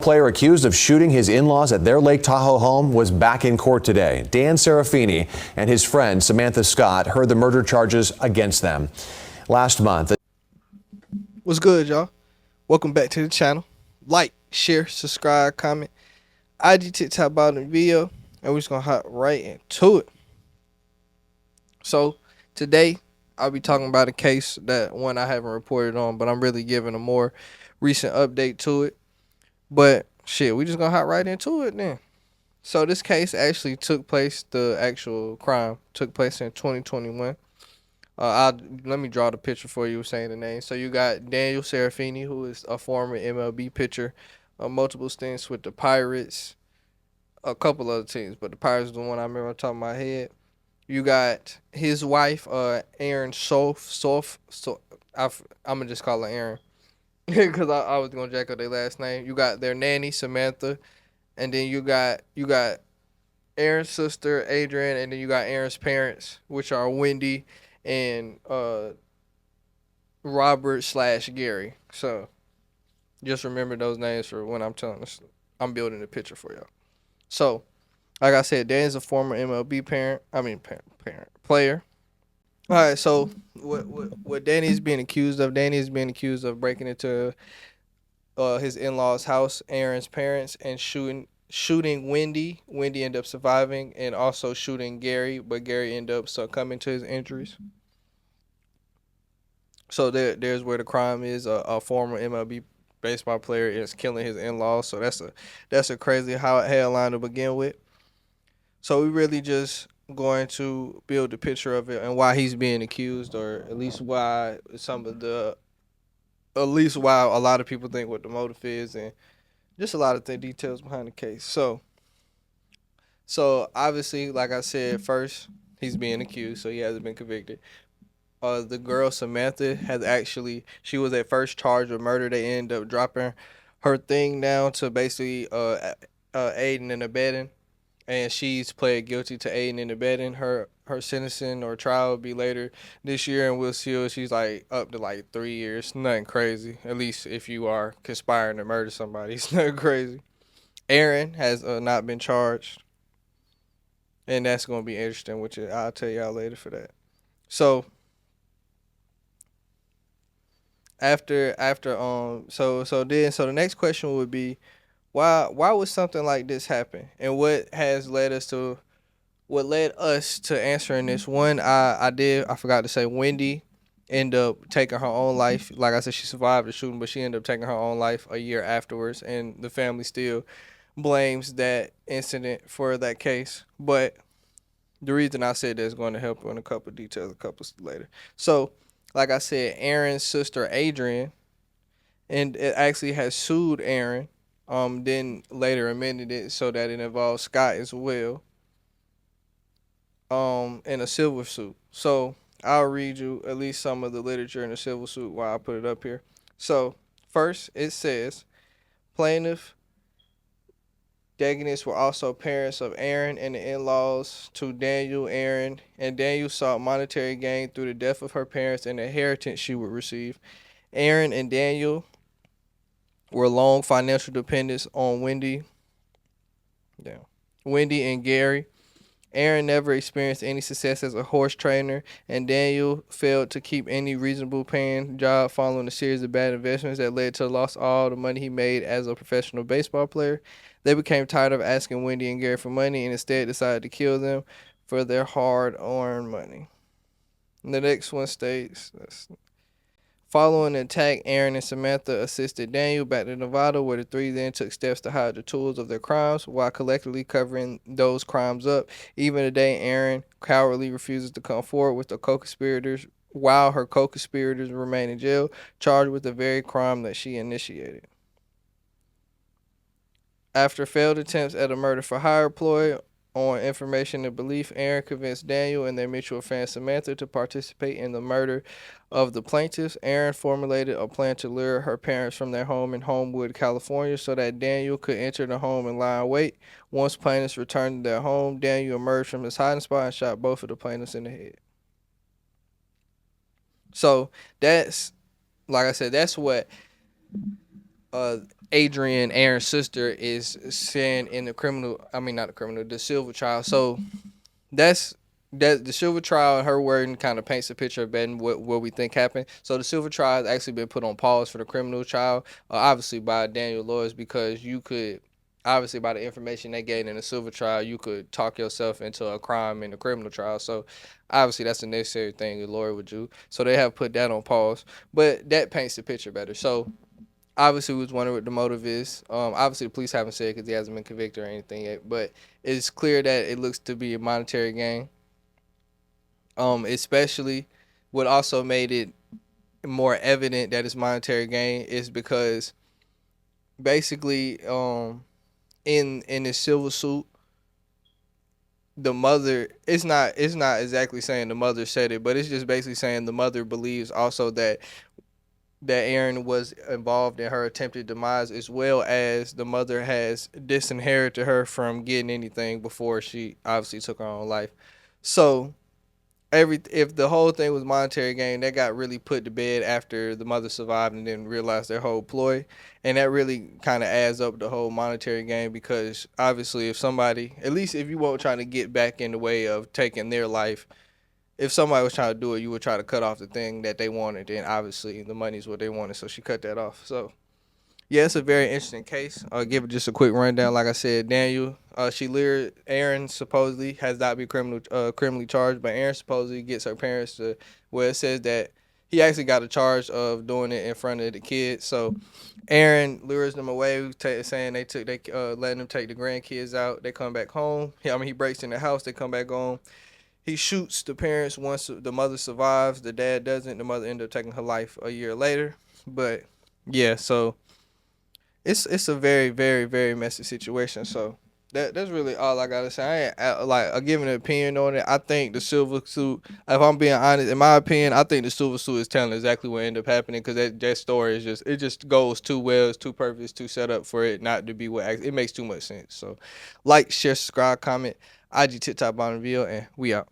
Player accused of shooting his in-laws at their Lake Tahoe home was back in court today. Dan Serafini and his friend Samantha Scott heard the murder charges against them. Last month. What's good, y'all? Welcome back to the channel. Like, share, subscribe, comment, IG, TikTok about the video, and we're just gonna hop right into it. So today I'll be talking about a case that one I haven't reported on, but I'm really giving a more recent update to it. But shit, we just gonna hop right into it then. So this case actually took place, the actual crime took place in 2021. Let me draw the picture for you saying the name. So you got Daniel Serafini, who is a former MLB pitcher, multiple stints with the Pirates, a couple other teams, but the Pirates is the one I remember on top of my head. You got his wife, Aaron I'm gonna just call her Aaron because I was gonna jack up their last name. You got their nanny Samantha, and then you got Aaron's sister Adrian, and then you got Aaron's parents, which are Wendy and Robert/Gary. So just remember those names for when I'm telling this. I'm building a picture for y'all. So, like I said, Danny's a former MLB player. All right, so what Danny's being accused of? Danny is being accused of breaking into his in-laws' house, Aaron's parents, and shooting Wendy. Wendy ended up surviving, and also shooting Gary, but Gary ended up succumbing to his injuries. So there's where the crime is. A former MLB baseball player is killing his in-laws. So that's a crazy headline to begin with. So we really just going to build the picture of it and why he's being accused, or at least why a lot of people think what the motive is, and just a lot of the details behind the case. So obviously, like I said, first he's being accused, so he hasn't been convicted. The girl Samantha she was at first charged with murder. They ended up dropping her thing down to basically aiding and abetting, and she's pled guilty to aiding and abetting. Her sentencing or trial will be later this year, and we'll see if she's like up to like 3 years. Nothing crazy, at least if you are conspiring to murder somebody. It's nothing crazy. Aaron has not been charged, and that's going to be interesting, which I'll tell y'all later for that. So after so the next question would be, why would something like this happen, and what led us to answering this one. I forgot to say, Wendy ended up taking her own life. Like I said, she survived the shooting, but she ended up taking her own life a year afterwards, and the family still blames that incident for that case. But the reason I said that is going to help in a couple of details later. So like I said, Aaron's sister Adrian, and it actually has sued Aaron, then later amended it so that it involves Scott as well, in a civil suit. So I'll read you at least some of the literature in the civil suit while I put it up here. So first it says, plaintiff Degenists were also parents of Aaron and the in-laws to Daniel. Aaron and Daniel sought monetary gain through the death of her parents and the inheritance she would receive. Aaron and Daniel were long financial dependents on Wendy and Gary. Aaron never experienced any success as a horse trainer, and Daniel failed to keep any reasonable paying job following a series of bad investments that led to the loss of all the money he made as a professional baseball player. They became tired of asking Wendy and Gary for money and instead decided to kill them for their hard-earned money. And the next one states, following the attack, Aaron and Samantha assisted Daniel back to Nevada, where the three then took steps to hide the tools of their crimes while collectively covering those crimes up. Even today, Aaron cowardly refuses to come forward with the co-conspirators, while her co-conspirators remain in jail, charged with the very crime that she initiated. After failed attempts at a murder-for-hire ploy on information and belief, Aaron convinced Daniel and their mutual friend Samantha to participate in the murder of the plaintiffs. Aaron formulated a plan to lure her parents from their home in Homewood, California, so that Daniel could enter the home and lie in wait. Once plaintiffs returned to their home, Daniel emerged from his hiding spot and shot both of the plaintiffs in the head. So that's, like I said, that's what Adrian, Aaron's sister, is saying in the criminal. I mean, not the criminal, the civil trial. So that's that the silver trial and her wording kind of paints a picture of better what we think happened. So the silver trial has actually been put on pause for the criminal trial, obviously by Daniel lawyers, because you could obviously by the information they gained in the silver trial, you could talk yourself into a crime in the criminal trial. So obviously that's a necessary thing a lawyer would do. So they have put that on pause, but that paints the picture better. So obviously we was wondering what the motive is. Obviously the police haven't said because he hasn't been convicted or anything yet, but it's clear that it looks to be a monetary gain. Especially what also made it more evident that it's monetary gain is because basically in this civil suit, the mother, it's not exactly saying the mother said it, but it's just basically saying the mother believes also that Aaron was involved in her attempted demise, as well as the mother has disinherited her from getting anything before she obviously took her own life. So if the whole thing was monetary gain, that got really put to bed after the mother survived and then realized their whole ploy, and that really kind of adds up the whole monetary gain, because obviously if somebody, at least if you weren't trying to get back in the way of taking their life, if somebody was trying to do it, you would try to cut off the thing that they wanted, and obviously the money's what they wanted, so she cut that off. So yeah, it's a very interesting case. I'll give it just a quick rundown. Like I said, Daniel, Aaron supposedly has not been criminally charged, but Aaron supposedly gets her parents to, well, it says that he actually got a charge of doing it in front of the kids. So Aaron lures them away, saying letting them take the grandkids out. They come back home. He breaks in the house. They come back home. He shoots the parents once the mother survives. The dad doesn't. The mother ended up taking her life a year later. But yeah, so it's a very very very messy situation. So that's really all I gotta say. I giving an opinion on it. I think the silver suit, if I'm being honest, in my opinion, I think the silver suit is telling exactly what ended up happening, because that story is just goes too well. It's too perfect. It's too set up for it not to be it makes too much sense. So like, share, subscribe, comment. IG TikTok bottom video, and we out.